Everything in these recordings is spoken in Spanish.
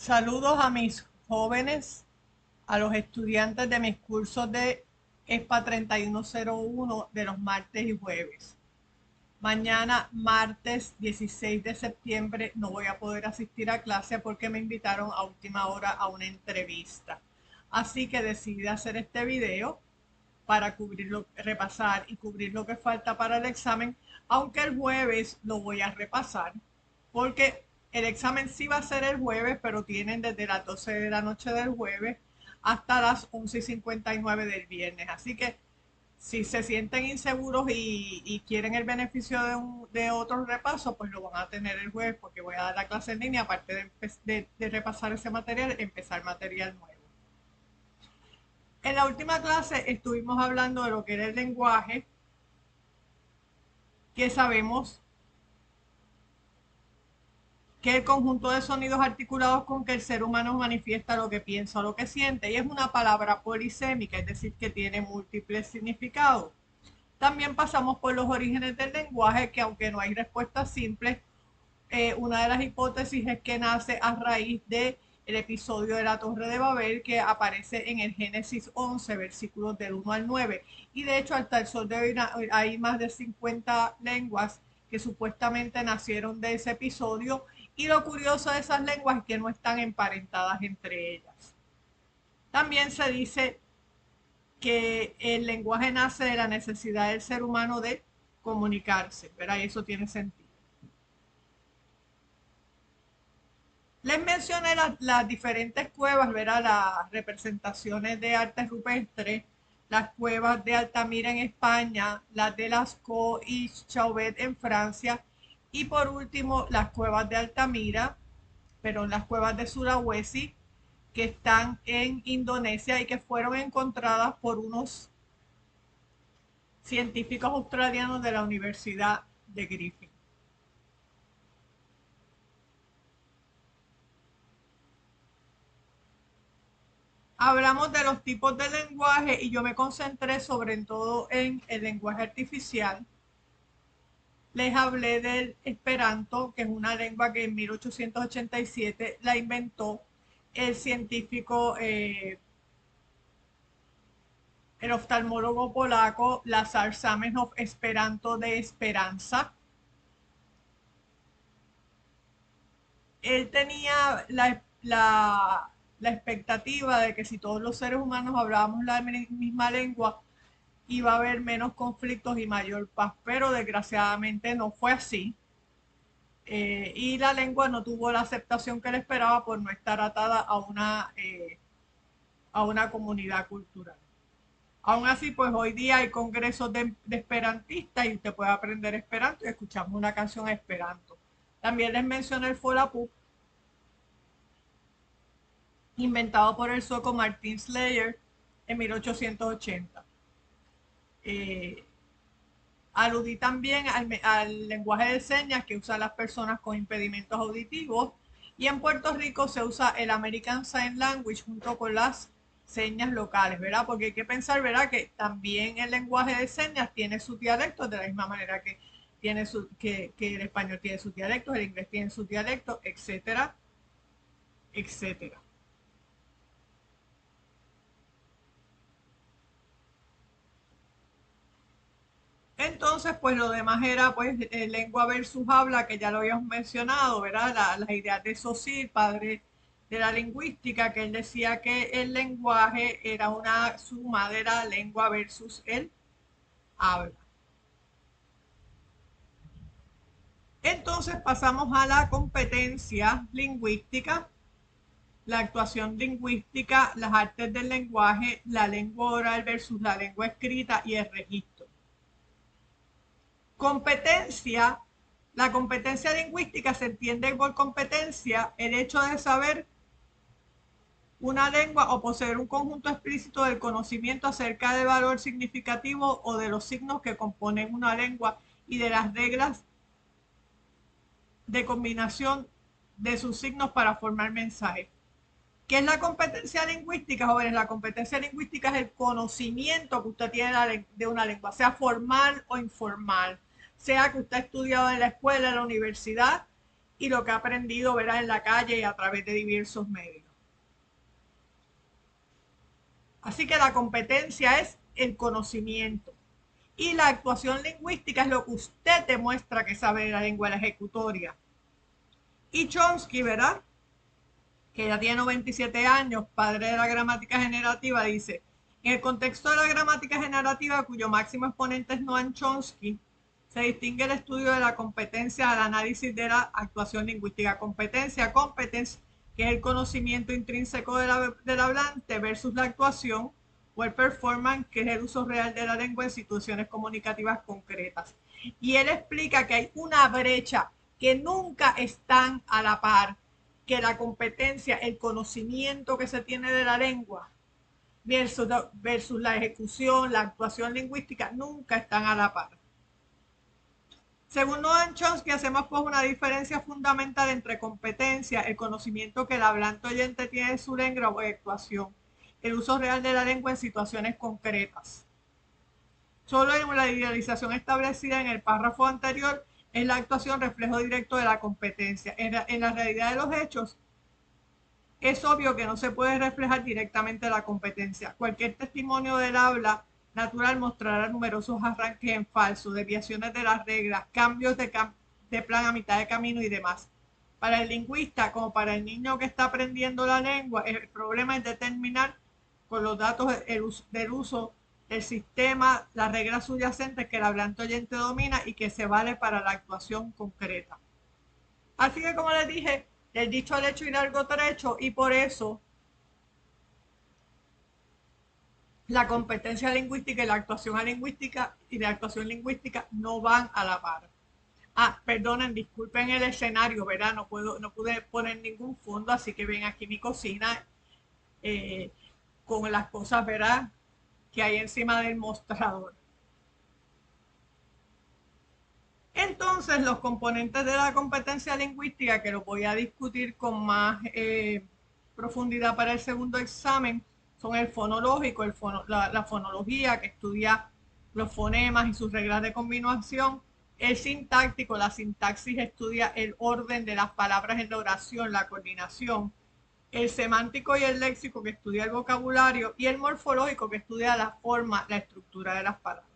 Saludos a mis jóvenes, a los estudiantes de mis cursos de ESPA 3101 de los martes y jueves. Mañana, martes 16 de septiembre, no voy a poder asistir a clase porque me invitaron a última hora a una entrevista. Así que decidí hacer este video para repasar y cubrir lo que falta para el examen, aunque el jueves lo voy a repasar, porque el examen sí va a ser el jueves, pero tienen desde las 12 de la noche del jueves hasta las 11:59 del viernes. Así que si se sienten inseguros y quieren el beneficio de otro repaso, pues lo van a tener el jueves porque voy a dar la clase en línea, aparte de repasar ese material, empezar material nuevo. En la última clase estuvimos hablando de lo que era el lenguaje, que sabemos que el conjunto de sonidos articulados con que el ser humano manifiesta lo que piensa o lo que siente, y es una palabra polisémica, es decir, que tiene múltiples significados. También pasamos por los orígenes del lenguaje, que aunque no hay respuestas simples, una de las hipótesis es que nace a raíz de el episodio de la Torre de Babel que aparece en el Génesis 11, versículos del 1 al 9. Y de hecho, hasta el sol de hoy hay más de 50 lenguas que supuestamente nacieron de ese episodio. Y lo curioso de esas lenguas es que no están emparentadas entre ellas. También se dice que el lenguaje nace de la necesidad del ser humano de comunicarse, ¿verdad? Y eso tiene sentido. Les mencioné las diferentes cuevas, ¿verdad? Las representaciones de arte rupestre, las cuevas de Altamira en España, las de Lascaux y Chauvet en Francia, y por último las cuevas de Altamira, pero las cuevas de Sulawesi, que están en Indonesia y que fueron encontradas por unos científicos australianos de la Universidad de Griffith. Hablamos de los tipos de lenguaje y yo me concentré sobre todo en el lenguaje artificial. Les hablé del Esperanto, que es una lengua que en 1887 la inventó el científico, el oftalmólogo polaco Lazar Zamenhof, Esperanto de esperanza. Él tenía la expectativa de que si todos los seres humanos hablábamos la misma lengua, iba a haber menos conflictos y mayor paz, pero desgraciadamente no fue así. Y la lengua no tuvo la aceptación que él esperaba por no estar atada a una comunidad cultural. Aún así, pues hoy día hay congresos de esperantistas y usted puede aprender esperanto y escuchamos una canción esperanto. También les mencioné el Folapuk, inventado por el sueco Martin Slayer en 1880. Eh, Aludí también al lenguaje de señas que usan las personas con impedimentos auditivos, y en Puerto Rico se usa el American Sign Language junto con las señas locales, ¿verdad? Porque hay que pensar, ¿verdad? Que también el lenguaje de señas tiene sus dialectos de la misma manera que, que el español tiene sus dialectos, el inglés tiene sus dialectos, etcétera, etcétera. Entonces, pues lo demás era pues lengua versus habla, que ya lo habíamos mencionado, ¿verdad? Las ideas de Saussure, padre de la lingüística, que él decía que el lenguaje era una suma de la lengua versus el habla. Entonces pasamos a la competencia lingüística, la actuación lingüística, las artes del lenguaje, la lengua oral versus la lengua escrita y el registro. Competencia, la competencia lingüística se entiende por competencia el hecho de saber una lengua o poseer un conjunto explícito del conocimiento acerca del valor significativo o de los signos que componen una lengua y de las reglas de combinación de sus signos para formar mensajes. ¿Qué es la competencia lingüística, jóvenes? La competencia lingüística es el conocimiento que usted tiene de una lengua, sea formal o informal, sea que usted ha estudiado en la escuela, en la universidad y lo que ha aprendido, ¿verdad?, en la calle y a través de diversos medios. Así que la competencia es el conocimiento y la actuación lingüística es lo que usted demuestra que sabe de la lengua la ejecutoria. Y Chomsky, ¿verdad?, que ya tiene 97 años, padre de la gramática generativa, dice: en el contexto de la gramática generativa, cuyo máximo exponente es Noam Chomsky, se distingue el estudio de la competencia al análisis de la actuación lingüística. Competencia, competence, que es el conocimiento intrínseco del hablante, versus la actuación o el performance, que es el uso real de la lengua en situaciones comunicativas concretas. Y él explica que hay una brecha, que nunca están a la par, que la competencia, el conocimiento que se tiene de la lengua versus la ejecución, la actuación lingüística, nunca están a la par. Según Noam Chomsky, hacemos pues una diferencia fundamental entre competencia, el conocimiento que el hablante oyente tiene de su lengua o actuación, el uso real de la lengua en situaciones concretas. Solo en la idealización establecida en el párrafo anterior es la actuación reflejo directo de la competencia. En la realidad de los hechos, es obvio que no se puede reflejar directamente la competencia. Cualquier testimonio del habla natural mostrará numerosos arranques en falso, desviaciones de las reglas, cambios de plan a mitad de camino y demás. Para el lingüista, como para el niño que está aprendiendo la lengua, el problema es determinar con los datos del uso del sistema las reglas subyacentes que el hablante oyente domina y que se vale para la actuación concreta. Así que, como les dije, del dicho al hecho y largo trecho, y por eso la competencia lingüística y la actuación lingüística no van a la par. Perdonen, disculpen el escenario, ¿verdad? No pude poner ningún fondo, así que ven aquí mi cocina con las cosas, ¿verdad?, que hay encima del mostrador. Entonces, los componentes de la competencia lingüística, que los voy a discutir con más profundidad para el segundo examen, son el fonológico, la fonología, que estudia los fonemas y sus reglas de combinación; el sintáctico, la sintaxis, estudia el orden de las palabras en la oración, la coordinación; el semántico y el léxico, que estudia el vocabulario; y el morfológico, que estudia la forma, la estructura de las palabras.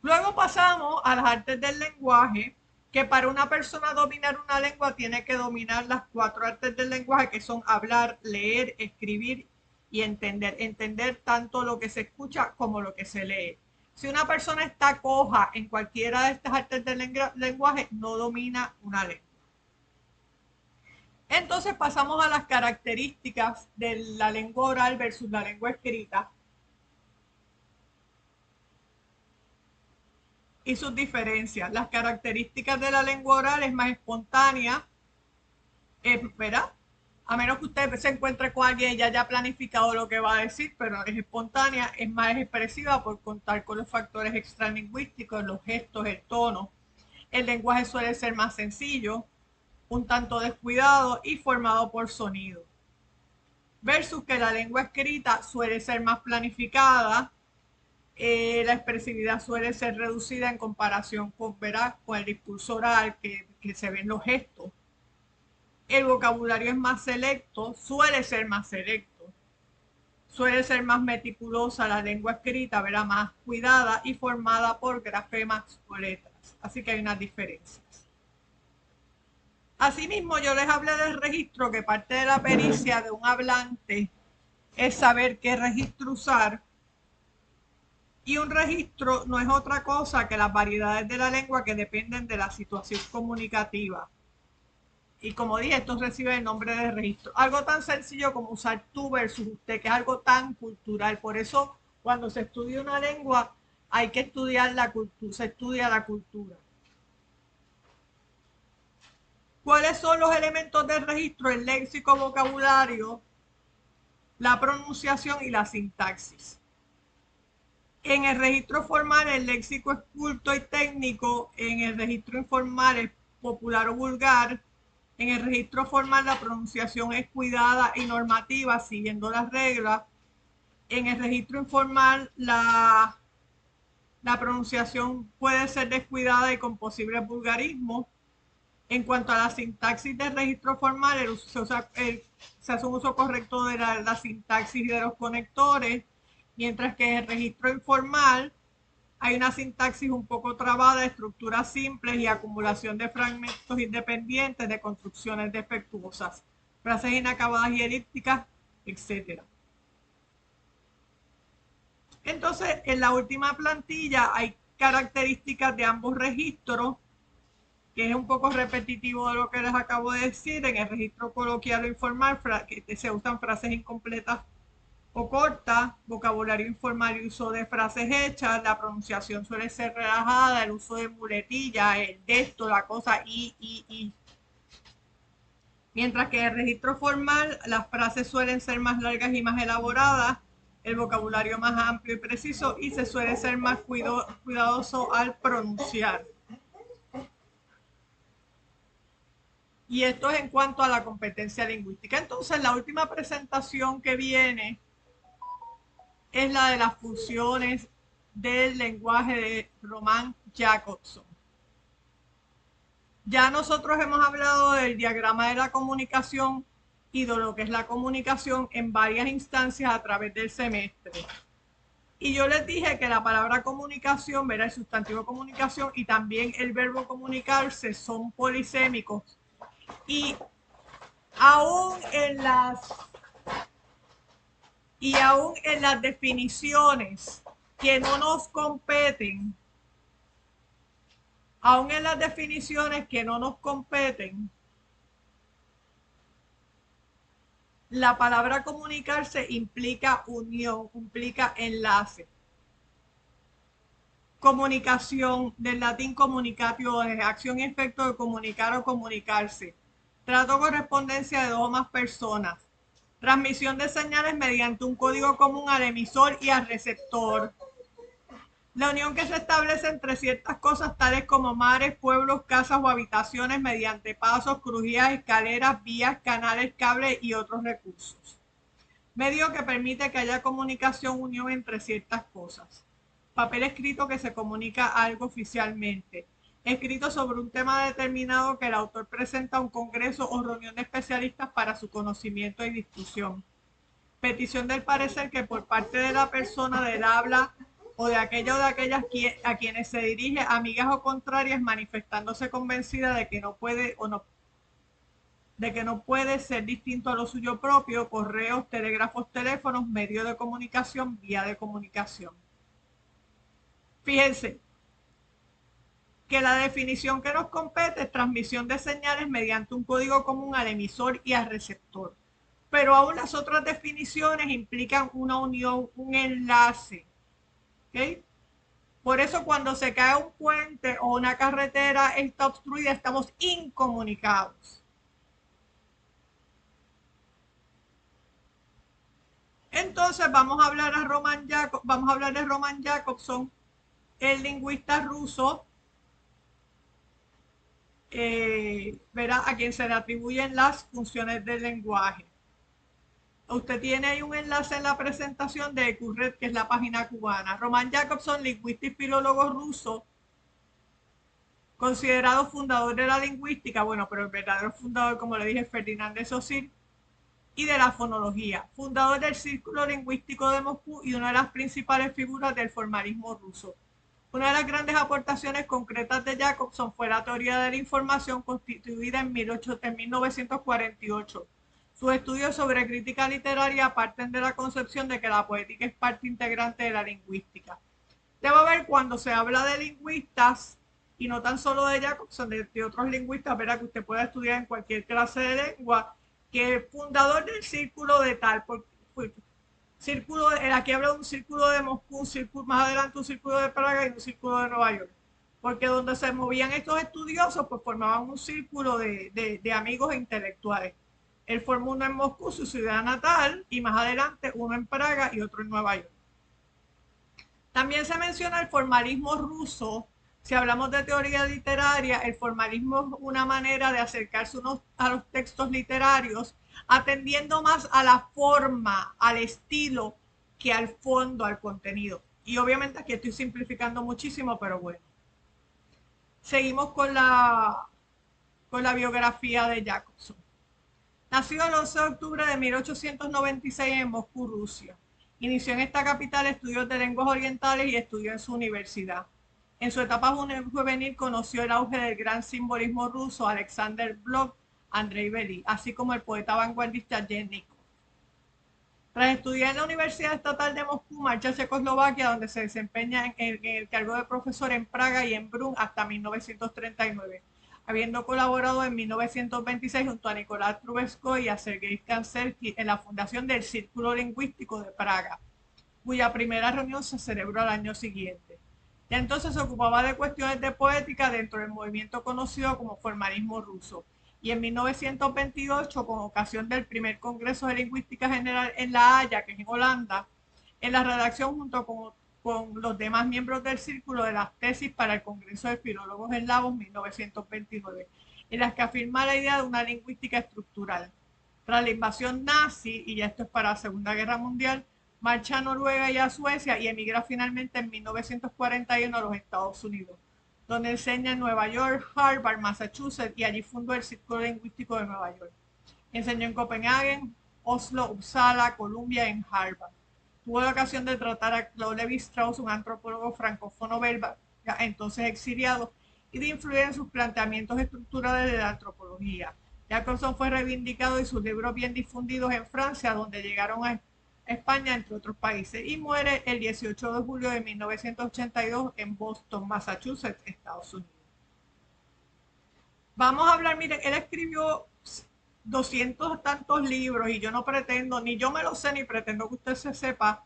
Luego pasamos a las artes del lenguaje, que para una persona dominar una lengua tiene que dominar las 4 artes del lenguaje, que son hablar, leer, escribir y entender. Entender tanto lo que se escucha como lo que se lee. Si una persona está coja en cualquiera de estas artes del lenguaje, no domina una lengua. Entonces pasamos a las características de la lengua oral versus la lengua escrita y sus diferencias. Las características de la lengua oral es más espontánea, ¿verdad? A menos que usted se encuentre con alguien y ya haya planificado lo que va a decir, pero es espontánea, es más expresiva por contar con los factores extralingüísticos, los gestos, el tono. El lenguaje suele ser más sencillo, un tanto descuidado y formado por sonido. Versus que la lengua escrita suele ser más planificada, la expresividad suele ser reducida en comparación con el discurso oral, que se ven los gestos. El vocabulario es más selecto, suele ser más selecto, suele ser más meticulosa la lengua escrita, ¿verdad?, más cuidada y formada por grafemas o letras. Así que hay unas diferencias. Asimismo, yo les hablé del registro, que parte de la pericia de un hablante es saber qué registro usar. Y un registro no es otra cosa que las variedades de la lengua que dependen de la situación comunicativa. Y como dije, esto recibe el nombre de registro. Algo tan sencillo como usar tú versus usted, que es algo tan cultural. Por eso, cuando se estudia una lengua, hay que estudiar la cultura, se estudia la cultura. ¿Cuáles son los elementos del registro? El léxico, vocabulario, la pronunciación y la sintaxis. En el registro formal, el léxico es culto y técnico. En el registro informal es popular o vulgar. En el registro formal, la pronunciación es cuidada y normativa, siguiendo las reglas. En el registro informal, la pronunciación puede ser descuidada y con posibles vulgarismos. En cuanto a la sintaxis del registro formal, se hace un uso correcto de la sintaxis de los conectores, mientras que en el registro informal hay una sintaxis un poco trabada, estructuras simples y acumulación de fragmentos independientes de construcciones defectuosas, frases inacabadas y elípticas, etc. Entonces, en la última plantilla hay características de ambos registros, que es un poco repetitivo de lo que les acabo de decir. En el registro coloquial o informal que se usan frases incompletas o cortas, vocabulario informal y uso de frases hechas, la pronunciación suele ser relajada, el uso de muletillas, el de esto, la cosa y. Mientras que en el registro formal las frases suelen ser más largas y más elaboradas, el vocabulario más amplio y preciso y se suele ser más cuidadoso al pronunciar. Y esto es en cuanto a la competencia lingüística. Entonces, la última presentación que viene es la de las funciones del lenguaje de Roman Jakobson. Ya nosotros hemos hablado del diagrama de la comunicación y de lo que es la comunicación en varias instancias a través del semestre. Y yo les dije que la palabra comunicación, ¿verdad? El sustantivo comunicación y también el verbo comunicarse son polisémicos. Y aún en las definiciones que no nos competen, aún en las definiciones que no nos competen, la palabra comunicarse implica unión, implica enlace. Comunicación, del latín communicatio, es acción y efecto de comunicar o comunicarse. Trato o correspondencia de dos o más personas. Transmisión de señales mediante un código común al emisor y al receptor. La unión que se establece entre ciertas cosas tales como mares, pueblos, casas o habitaciones mediante pasos, crujías, escaleras, vías, canales, cables y otros recursos. Medio que permite que haya comunicación, unión entre ciertas cosas. Papel escrito que se comunica algo oficialmente. Escrito sobre un tema determinado que el autor presenta a un congreso o reunión de especialistas para su conocimiento y discusión. Petición del parecer que por parte de la persona del habla o de aquella o de aquellas a quienes se dirige, amigas o contrarias, manifestándose convencida de que no puede ser distinto a lo suyo propio, correos, telégrafos, teléfonos, medio de comunicación, vía de comunicación. Fíjense que la definición que nos compete es transmisión de señales mediante un código común al emisor y al receptor. Pero aún las otras definiciones implican una unión, un enlace. ¿Okay? Por eso cuando se cae un puente o una carretera está obstruida, estamos incomunicados. Entonces vamos a hablar de Roman Jakobson, el lingüista ruso, verá, a quien se le atribuyen las funciones del lenguaje. Usted tiene ahí un enlace en la presentación de ECURRED, que es la página cubana. Roman Jakobson, lingüista y filólogo ruso, considerado fundador de la lingüística, bueno, pero el verdadero fundador, como le dije, Ferdinand de Saussure, y de la fonología, fundador del Círculo Lingüístico de Moscú y una de las principales figuras del formalismo ruso. Una de las grandes aportaciones concretas de Jakobson fue la teoría de la información, constituida en 1948. Sus estudios sobre crítica literaria parten de la concepción de que la poética es parte integrante de la lingüística. Debo ver cuando se habla de lingüistas, y no tan solo de Jakobson, de otros lingüistas, verá que usted puede estudiar en cualquier clase de lengua, que el fundador del círculo de tal, aquí habla de un círculo de Moscú, más adelante un círculo de Praga y un círculo de Nueva York, porque donde se movían estos estudiosos, pues formaban un círculo de amigos e intelectuales. Él formó uno en Moscú, su ciudad natal, y más adelante uno en Praga y otro en Nueva York. También se menciona el formalismo ruso. Si hablamos de teoría literaria, el formalismo es una manera de acercarse a los textos literarios, atendiendo más a la forma, al estilo, que al fondo, al contenido. Y obviamente aquí estoy simplificando muchísimo, pero bueno. Seguimos con la con la biografía de Jacobson. Nacido el 11 de octubre de 1896 en Moscú, Rusia. Inició en esta capital estudios de lenguas orientales y estudió en su universidad. En su etapa juvenil conoció el auge del gran simbolismo ruso Alexander Blok, Andrei Bely, así como el poeta vanguardista Yennikov. Tras estudiar en la Universidad Estatal de Moscú, marcha a Checoslovaquia, donde se desempeña en el cargo de profesor en Praga y en Brno hasta 1939, habiendo colaborado en 1926 junto a Nicolás Trubetskoy y a Sergei Kansersky en la fundación del Círculo Lingüístico de Praga, cuya primera reunión se celebró al año siguiente. Ya entonces se ocupaba de cuestiones de poética dentro del movimiento conocido como formalismo ruso. Y en 1928, con ocasión del primer Congreso de Lingüística General en La Haya, que es en Holanda, en la redacción junto con los demás miembros del círculo de las tesis para el Congreso de Filólogos Eslavos 1929, en las que afirma la idea de una lingüística estructural. Tras la invasión nazi, y ya esto es para la Segunda Guerra Mundial, marcha a Noruega y a Suecia y emigra finalmente en 1941 a los Estados Unidos, donde enseña en Nueva York, Harvard, Massachusetts, y allí fundó el Círculo Lingüístico de Nueva York. Enseñó en Copenhague, Oslo, Uppsala, Columbia y en Harvard. Tuvo la ocasión de tratar a Claude Lévi-Strauss, un antropólogo francófono belga, entonces exiliado, y de influir en sus planteamientos estructurales de la antropología. Jacobson fue reivindicado y sus libros bien difundidos en Francia, donde llegaron a España, entre otros países, y muere el 18 de julio de 1982 en Boston, Massachusetts, Estados Unidos. Vamos a hablar, miren, él escribió 200 tantos libros y yo no pretendo, ni yo me lo sé, ni pretendo que usted se sepa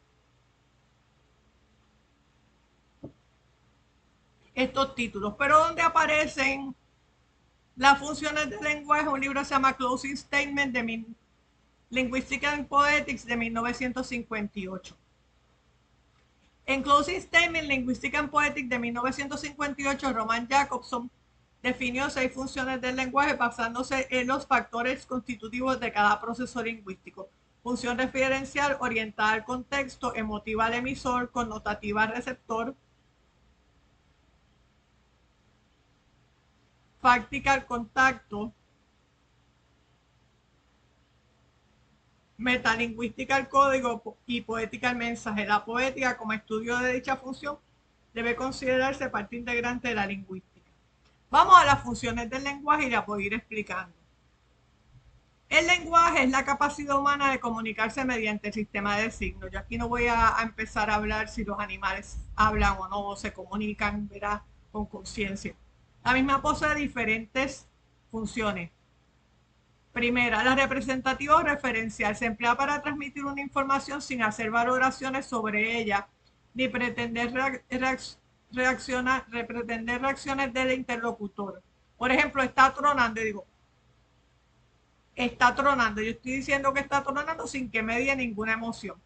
estos títulos, pero donde aparecen las funciones del lenguaje, un libro se llama Closing Statement de Linguistics and Poetics de 1958. En Closing Statement, Linguistics and Poetics de 1958, Roman Jacobson definió 6 funciones del lenguaje basándose en los factores constitutivos de cada proceso lingüístico. Función referencial orientada al contexto, emotiva al emisor, connotativa al receptor, fáctica al contacto, metalingüística al código y poética al mensaje. La poética, como estudio de dicha función, debe considerarse parte integrante de la lingüística. Vamos a las funciones del lenguaje y las voy a ir explicando. El lenguaje es la capacidad humana de comunicarse mediante el sistema de signos. Yo aquí no voy a empezar a hablar si los animales hablan o no, o se comunican, ¿verdad?, con conciencia. La misma posee diferentes funciones. Primera, la representativa o referencial se emplea para transmitir una información sin hacer valoraciones sobre ella, ni pretender reacciones del interlocutor. Por ejemplo, está tronando y digo, está tronando. Yo estoy diciendo que está tronando sin que medie ninguna emoción.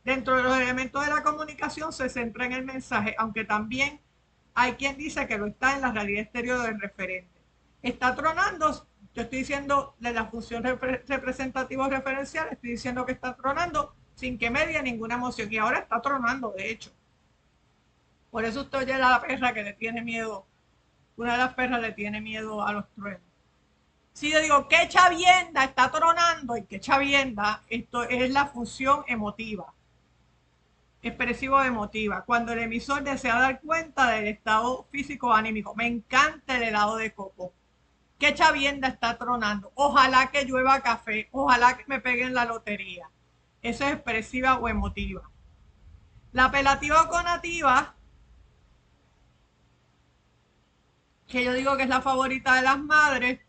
Dentro de los elementos de la comunicación se centra en el mensaje, aunque también hay quien dice que lo está en la realidad exterior del referente. Está tronando, yo estoy diciendo de la función representativa o referencial, estoy diciendo que está tronando sin que medie ninguna emoción. Y ahora está tronando, de hecho. Por eso usted oye a la perra que le tiene miedo, una de las perras le tiene miedo a los truenos. Si yo digo, ¿qué chavienda está tronando? Y qué chavienda, esto es la función emotiva, expresivo emotiva, cuando el emisor desea dar cuenta del estado físico o anímico. Me encanta el helado de coco. ¿Qué chavienda está tronando? Ojalá que llueva café, ojalá que me peguen la lotería. Eso es expresiva o emotiva. La apelativa o conativa, que yo digo que es la favorita de las madres,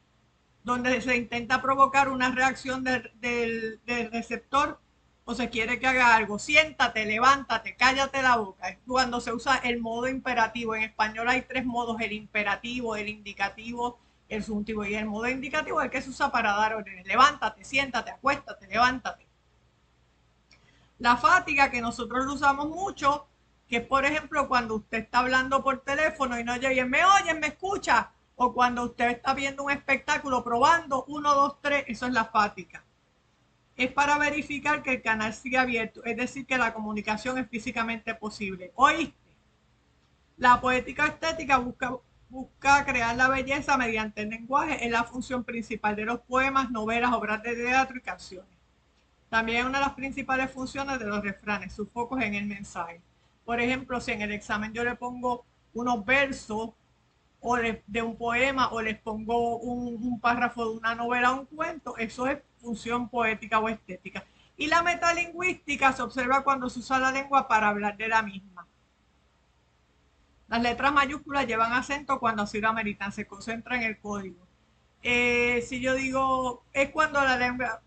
donde se intenta provocar una reacción del receptor o se quiere que haga algo. Siéntate, levántate, cállate la boca. Es cuando se usa el modo imperativo. En español hay 3 modos: el imperativo, el indicativo, el subjuntivo. Y el modo indicativo es el que se usa para dar órdenes. Levántate, siéntate, acuéstate, levántate. La fatiga, que nosotros lo usamos mucho, que es, por ejemplo, cuando usted está hablando por teléfono y no oye bien, me oyen, me escucha, o cuando usted está viendo un espectáculo probando 1, 2, 3, eso es la fatiga. Es para verificar que el canal sigue abierto, es decir, que la comunicación es físicamente posible. ¿Oíste? La poética estética busca busca crear la belleza mediante el lenguaje. Es la función principal de los poemas, novelas, obras de teatro y canciones. También es una de las principales funciones de los refranes, su foco es en el mensaje. Por ejemplo, si en el examen yo le pongo unos versos de un poema o les pongo un párrafo de una novela o un cuento, eso es función poética o estética. Y la metalingüística se observa cuando se usa la lengua para hablar de la misma. Las letras mayúsculas llevan acento cuando así lo ameritan, se concentra en el código. Si yo digo, es cuando la lengua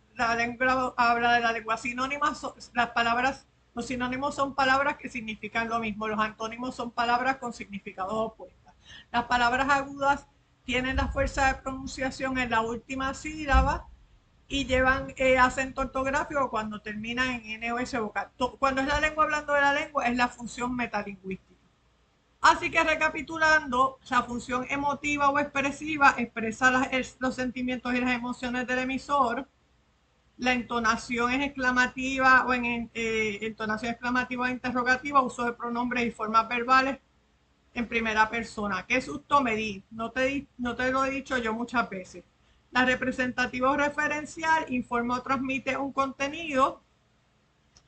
habla de la lengua. Sinónimas, las palabras, los sinónimos son palabras que significan lo mismo, los antónimos son palabras con significados opuestos. Las palabras agudas tienen la fuerza de pronunciación en la última sílaba y llevan acento ortográfico cuando terminan en N o S vocal. Cuando es la lengua hablando de la lengua, es la función metalingüística. Así que recapitulando, la función emotiva o expresiva expresa los sentimientos y las emociones del emisor. La entonación es exclamativa o entonación exclamativa o interrogativa, uso de pronombres y formas verbales en primera persona. ¿Qué susto me di? No te lo he dicho yo muchas veces. La representativa o referencial informa o transmite un contenido,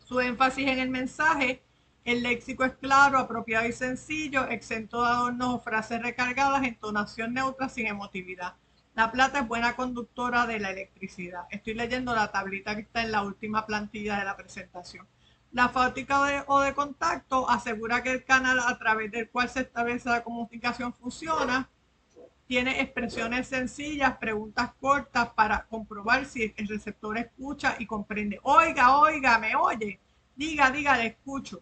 su énfasis en el mensaje. El léxico es claro, apropiado y sencillo, exento de adornos o frases recargadas, entonación neutra sin emotividad. La plata es buena conductora de la electricidad. Estoy leyendo la tablita que está en la última plantilla de la presentación. La fáutica o de contacto asegura que el canal a través del cual se establece la comunicación funciona. Tiene expresiones sencillas, preguntas cortas para comprobar si el receptor escucha y comprende. Oiga, oiga, me oye. Diga, diga, le escucho.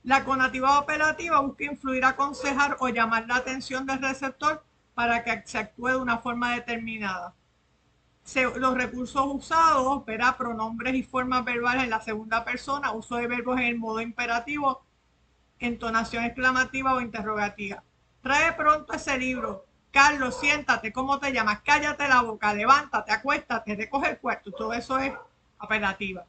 La conativa operativa busca influir, aconsejar o llamar la atención del receptor para que se actúe de una forma determinada. Los recursos usados, verá, pronombres y formas verbales en la segunda persona, uso de verbos en el modo imperativo, entonación exclamativa o interrogativa. Trae pronto ese libro. Carlos, siéntate, ¿cómo te llamas? Cállate la boca, levántate, acuéstate, recoge el cuarto. Todo eso es apelativa.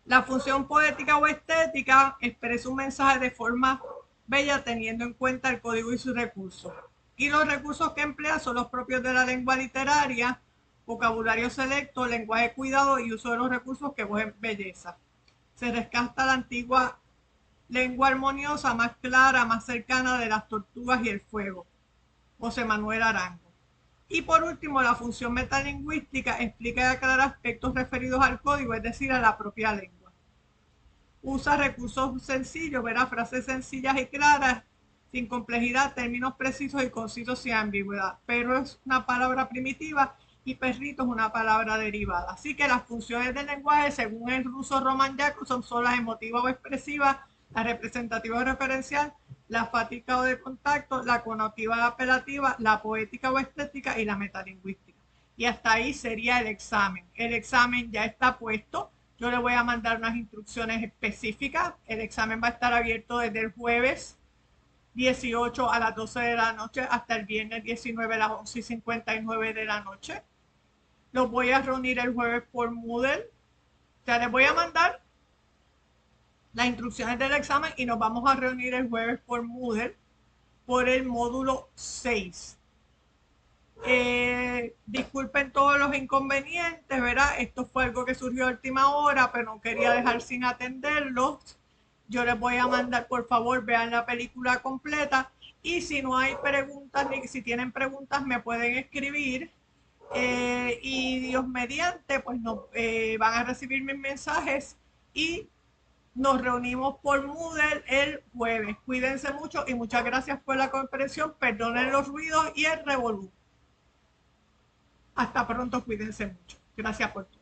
La función poética o estética expresa un mensaje de forma bella teniendo en cuenta el código y sus recursos. Y los recursos que emplea son los propios de la lengua literaria, vocabulario selecto, lenguaje cuidado y uso de los recursos que vos en belleza. Se rescata la antigua lengua armoniosa, más clara, más cercana de las tortugas y el fuego. José Manuel Arango. Y por último, la función metalingüística explica y aclara aspectos referidos al código, es decir, a la propia lengua. Usa recursos sencillos, verá, frases sencillas y claras, sin complejidad, términos precisos y concisos sin ambigüedad. Perro es una palabra primitiva y perrito es una palabra derivada. Así que las funciones del lenguaje, según el ruso Roman Jakobson, son las emotivas o expresivas, la representativa o referencial, la fática o de contacto, la connotativa o apelativa, la poética o estética y la metalingüística. Y hasta ahí sería el examen. El examen ya está puesto. Yo le voy a mandar unas instrucciones específicas. El examen va a estar abierto desde el jueves 18 a las 12 de la noche hasta el viernes 19 a las 11:59 de la noche. Los voy a reunir el jueves por Moodle. O sea, les voy a mandar las instrucciones del examen y nos vamos a reunir el jueves por Moodle por el módulo 6. Disculpen todos los inconvenientes, ¿verdad? Esto fue algo que surgió a última hora, pero no quería dejar sin atenderlos. Yo les voy a mandar, por favor, vean la película completa y si no hay preguntas, ni si tienen preguntas, me pueden escribir. Y Dios mediante, pues van a recibir mis mensajes y nos reunimos por Moodle el jueves. Cuídense mucho y muchas gracias por la comprensión. Perdonen los ruidos y el revolú. Hasta pronto, cuídense mucho. Gracias por todo.